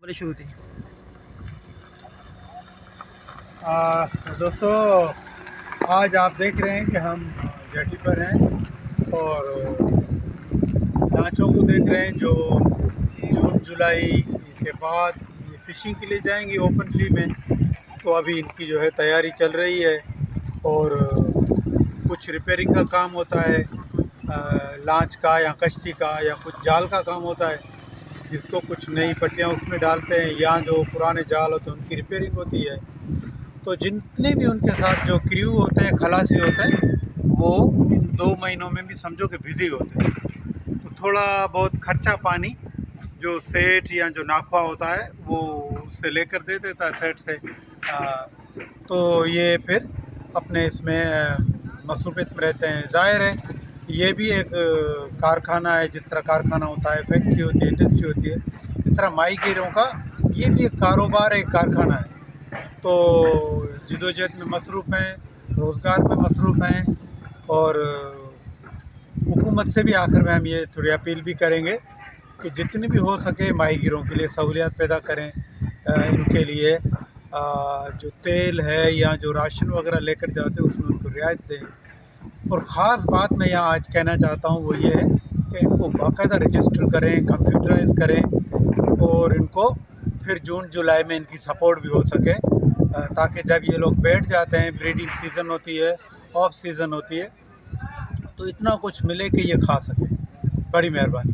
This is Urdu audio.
بولے شروع تھی دوستو، آج آپ دیکھ رہے ہیں کہ ہم جیٹی پر ہیں اور لانچوں کو دیکھ رہے ہیں جو جون جولائی کے بعد یہ فشنگ کے لیے جائیں گی اوپن سی میں. تو ابھی ان کی جو ہے تیاری چل رہی ہے اور کچھ ریپیئرنگ کا کام ہوتا ہے لانچ کا یا کشتی کا، یا کچھ جال کا کام ہوتا ہے جس کو کچھ نئی پٹیاں اس میں ڈالتے ہیں، یا جو پرانے جال ہوتے ہیں ان کی ریپیئرنگ ہوتی ہے. تو جتنے بھی ان کے ساتھ جو کریو ہوتے ہیں، خلاصی ہوتے ہیں، وہ ان 2 مہینوں میں بھی سمجھو کہ بزی ہوتے ہیں. تو تھوڑا بہت خرچہ پانی جو سیٹ یا جو ناخوا ہوتا ہے وہ اس سے لے کر دے دیتا ہے سیٹ سے. تو یہ پھر اپنے اس میں مصروفیت میں رہتے ہیں. ظاہر ہے یہ بھی ایک کارخانہ ہے، جس طرح کارخانہ ہوتا ہے، فیکٹری ہوتی ہے، انڈسٹری ہوتی ہے، اس طرح ماہی گیروں کا یہ بھی ایک کاروبار ہے، ایک کارخانہ ہے. تو جدوجہد میں مصروف ہیں، روزگار میں مصروف ہیں، اور حکومت سے بھی آخر میں ہم یہ تھوڑی اپیل بھی کریں گے کہ جتنی بھی ہو سکے ماہی گیروں کے لیے سہولیات پیدا کریں. ان کے لیے جو تیل ہے یا جو راشن وغیرہ لے کر جاتے ہیں اس میں ان کو رعایت دیں. اور خاص بات میں یہاں آج کہنا چاہتا ہوں وہ یہ ہے کہ ان کو باقاعدہ رجسٹر کریں، کمپیوٹرائز کریں، اور ان کو پھر جون جولائی میں ان کی سپورٹ بھی ہو سکے، تاکہ جب یہ لوگ بیٹھ جاتے ہیں، بریڈنگ سیزن ہوتی ہے، آف سیزن ہوتی ہے، تو اتنا کچھ ملے کہ یہ کھا سکیں. بڑی مہربانی.